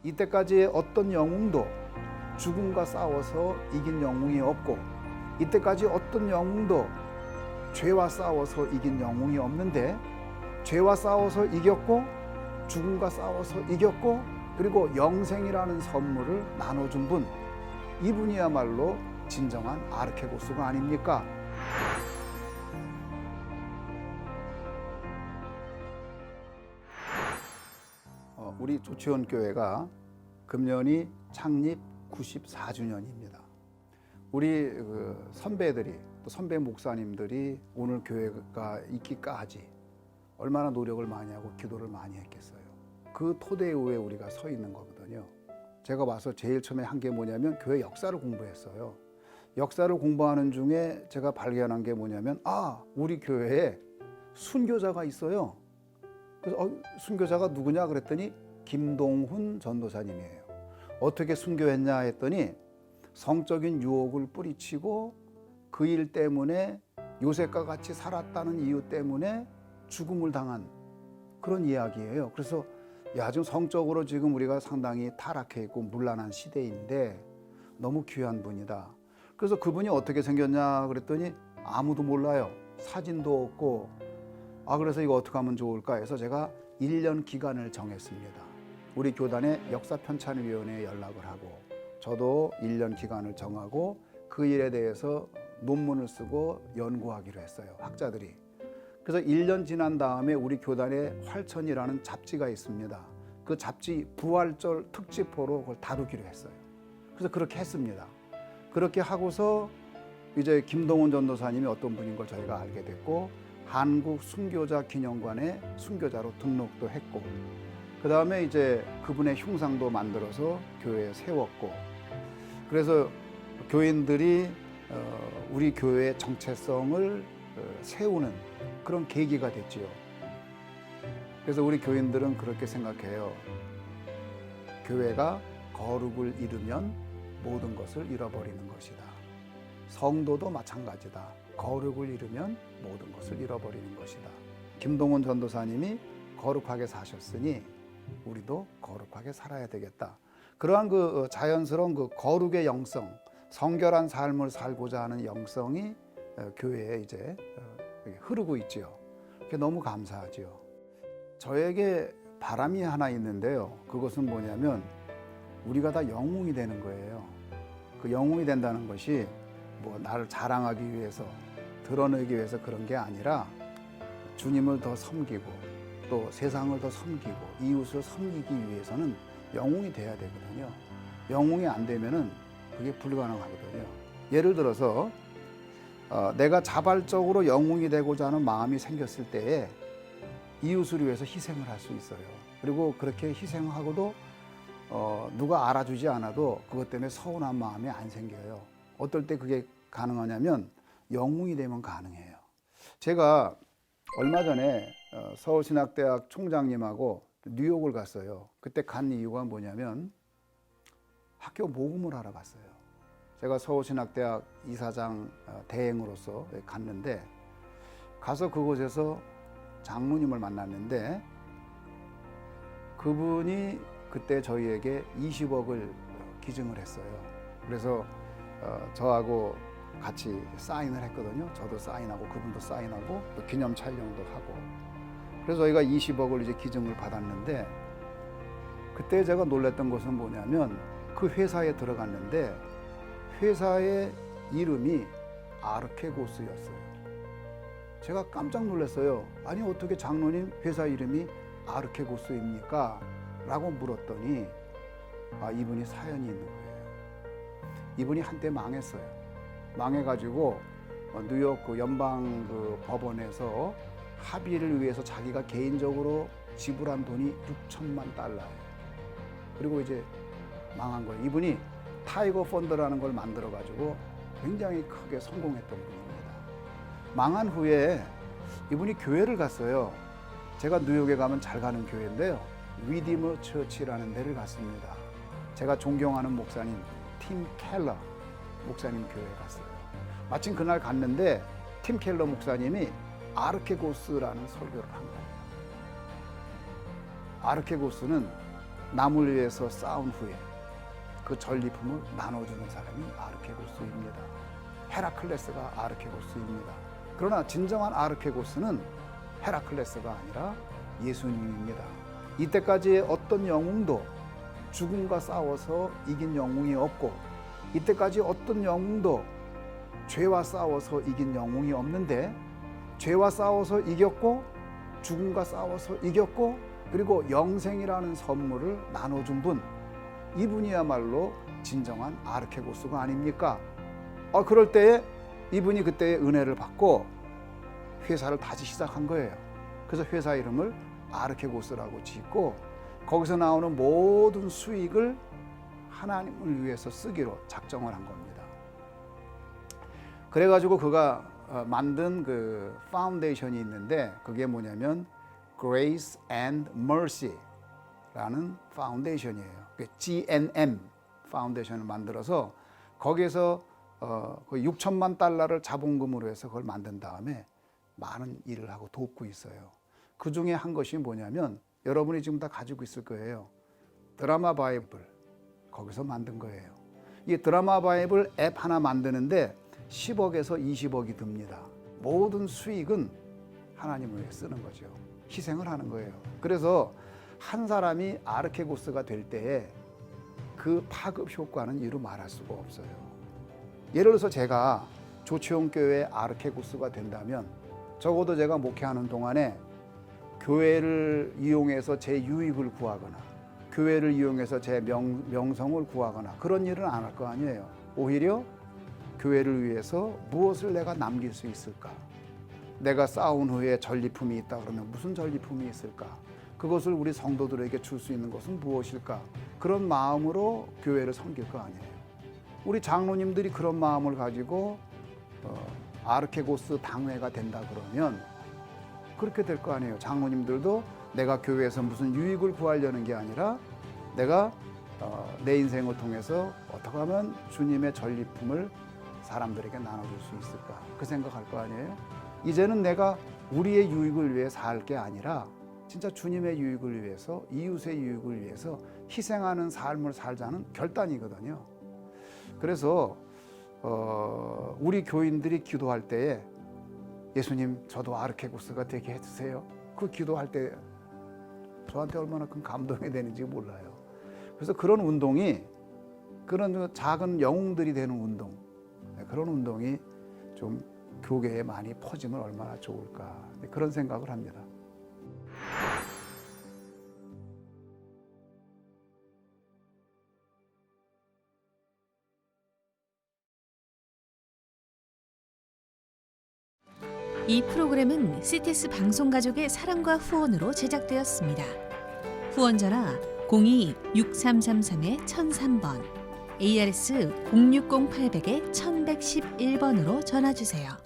이때까지의 어떤 영웅도 죽음과 싸워서 이긴 영웅이 없고, 이때까지 어떤 영웅도 죄와 싸워서 이긴 영웅이 없는데, 죄와 싸워서 이겼고 죽음과 싸워서 이겼고 그리고 영생이라는 선물을 나눠준 분, 이분이야말로 진정한 아르케고스가 아닙니까? 우리 조치원교회가 금년이 창립 94주년입니다. 우리 선배들이, 또 선배 목사님들이 오늘 교회가 있기까지 얼마나 노력을 많이 하고 기도를 많이 했겠어요. 그 토대 위에 우리가 서 있는 거거든요. 제가 와서 제일 처음에 한 게 뭐냐면 교회 역사를 공부했어요. 역사를 공부하는 중에 제가 발견한 게 뭐냐면, 우리 교회에 순교자가 있어요. 그래서 순교자가 누구냐 그랬더니 김동훈 전도사님이에요. 어떻게 순교했냐 했더니 성적인 유혹을 뿌리치고 그 일 때문에 요셉과 같이 살았다는 이유 때문에 죽음을 당한 그런 이야기예요. 그래서 지금 성적으로 지금 우리가 상당히 타락해 있고 문란한 시대인데 너무 귀한 분이다. 그래서 그분이 어떻게 생겼냐 그랬더니 아무도 몰라요. 사진도 없고. 그래서 이거 어떻게 하면 좋을까 해서 제가 1년 기간을 정했습니다. 우리 교단의 역사편찬위원회에 연락을 하고 저도 1년 기간을 정하고 그 일에 대해서 논문을 쓰고 연구하기로 했어요. 학자들이. 그래서 1년 지난 다음에 우리 교단에 활천이라는 잡지가 있습니다. 그 잡지 부활절 특집호로 그걸 다루기로 했어요. 그래서 그렇게 했습니다. 그렇게 하고서 이제 김동훈 전도사님이 어떤 분인 걸 저희가 알게 됐고, 한국 순교자 기념관에 순교자로 등록도 했고, 그 다음에 이제 그분의 흉상도 만들어서 교회에 세웠고, 그래서 교인들이 우리 교회의 정체성을 세우는 그런 계기가 됐지요. 그래서 우리 교인들은 그렇게 생각해요. 교회가 거룩을 잃으면 모든 것을 잃어버리는 것이다. 성도도 마찬가지다. 거룩을 잃으면 모든 것을 잃어버리는 것이다. 김동훈 전도사님이 거룩하게 사셨으니 우리도 거룩하게 살아야 되겠다. 그러한 그 자연스러운 그 거룩의 영성, 성결한 삶을 살고자 하는 영성이 교회에 이제 흐르고 있지요. 그게 너무 감사하지요. 저에게 바람이 하나 있는데요. 그것은 뭐냐면 우리가 다 영웅이 되는 거예요. 그 영웅이 된다는 것이 뭐 나를 자랑하기 위해서, 드러내기 위해서 그런 게 아니라 주님을 더 섬기고 또 세상을 더 섬기고 이웃을 섬기기 위해서는 영웅이 돼야 되거든요. 영웅이 안 되면은 그게 불가능하거든요. 예를 들어서 내가 자발적으로 영웅이 되고자 하는 마음이 생겼을 때에 이웃을 위해서 희생을 할 수 있어요. 그리고 그렇게 희생하고도 누가 알아주지 않아도 그것 때문에 서운한 마음이 안 생겨요. 어떨 때 그게 가능하냐면 영웅이 되면 가능해요. 제가 얼마 전에 서울신학대학 총장님하고 뉴욕을 갔어요. 그때 간 이유가 뭐냐면 학교 모금을 하러 갔어요. 제가 서울신학대학 이사장 대행으로서 갔는데, 가서 그곳에서 장로님을 만났는데 그분이 그때 저희에게 20억을 기증을 했어요. 그래서 저하고 같이 사인을 했거든요. 저도 사인하고 그분도 사인하고 또 기념 촬영도 하고. 그래서 저희가 20억을 이제 기증을 받았는데, 그때 제가 놀랐던 것은 뭐냐면 그 회사에 들어갔는데 회사의 이름이 아르케고스였어요. 제가 깜짝 놀랐어요. 아니 어떻게 장로님 회사 이름이 아르케고스입니까? 라고 물었더니 이분이 사연이 있는 거예요. 이분이 한때 망했어요. 망해가지고 뉴욕 그 연방 그 법원에서 합의를 위해서 자기가 개인적으로 지불한 돈이 6천만 달러예요. 그리고 이제 망한 거예요. 이분이 타이거 펀드라는 걸 만들어가지고 굉장히 크게 성공했던 분입니다. 망한 후에 이분이 교회를 갔어요. 제가 뉴욕에 가면 잘 가는 교회인데요. 위디머 처치라는 데를 갔습니다. 제가 존경하는 목사님 팀 켈러 목사님 교회에 갔어요. 마침 그날 갔는데 팀 켈러 목사님이 아르케고스라는 설교를 한 거예요. 아르케고스는 남을 위해서 싸운 후에 그 전리품을 나눠주는 사람이 아르케고스입니다. 헤라클레스가 아르케고스입니다. 그러나 진정한 아르케고스는 헤라클레스가 아니라 예수님입니다. 이때까지의 어떤 영웅도 죽음과 싸워서 이긴 영웅이 없고, 이때까지 어떤 영웅도 죄와 싸워서 이긴 영웅이 없는데, 죄와 싸워서 이겼고 죽음과 싸워서 이겼고 그리고 영생이라는 선물을 나눠준 분, 이분이야말로 진정한 아르케고스가 아닙니까? 그럴 때에 이분이 그때의 은혜를 받고 회사를 다시 시작한 거예요. 그래서 회사 이름을 아르케고스라고 짓고 거기서 나오는 모든 수익을 하나님을 위해서 쓰기로 작정을 한 겁니다. 그래가지고 그가 만든 그 파운데이션이 있는데, 그게 뭐냐면 Grace and Mercy라는 파운데이션이에요. GNM 파운데이션을 만들어서 거기에서 거의 6천만 달러를 자본금으로 해서 그걸 만든 다음에 많은 일을 하고 돕고 있어요. 그 중에 한 것이 뭐냐면 여러분이 지금 다 가지고 있을 거예요. 드라마 바이블, 거기서 만든 거예요. 이 드라마 바이블 앱 하나 만드는데 10억에서 20억이 듭니다. 모든 수익은 하나님을 위해 쓰는 거죠. 희생을 하는 거예요. 그래서 한 사람이 아르케고스가 될 때에 그 파급 효과는 이루 말할 수가 없어요. 예를 들어서 제가 조치원교회 아르케고스가 된다면 적어도 제가 목회하는 동안에 교회를 이용해서 제 유익을 구하거나 교회를 이용해서 제 명성을 구하거나 그런 일은 안 할 거 아니에요. 오히려 교회를 위해서 무엇을 내가 남길 수 있을까? 내가 싸운 후에 전리품이 있다 그러면 무슨 전리품이 있을까? 그것을 우리 성도들에게 줄 수 있는 것은 무엇일까? 그런 마음으로 교회를 섬길 거 아니에요. 우리 장로님들이 그런 마음을 가지고 아르케고스 당회가 된다 그러면 그렇게 될 거 아니에요. 장로님들도 내가 교회에서 무슨 유익을 구하려는 게 아니라 내가 내 인생을 통해서 어떻게 하면 주님의 전리품을 사람들에게 나눠줄 수 있을까? 그 생각할 거 아니에요. 이제는 내가 우리의 유익을 위해 살 게 아니라 진짜 주님의 유익을 위해서, 이웃의 유익을 위해서 희생하는 삶을 살자는 결단이거든요. 그래서 우리 교인들이 기도할 때에 예수님, 저도 아르케고스가 되게 해주세요. 그 기도할 때 저한테 얼마나 큰 감동이 되는지 몰라요. 그래서 그런 운동이, 그런 작은 영웅들이 되는 운동, 그런 운동이 좀 교계에 많이 퍼지면 얼마나 좋을까, 그런 생각을 합니다. 이 프로그램은 CTS 방송가족의 사랑과 후원으로 제작되었습니다. 후원 전화 02-6333-1003번, ARS 060-800-1111번으로 전화주세요.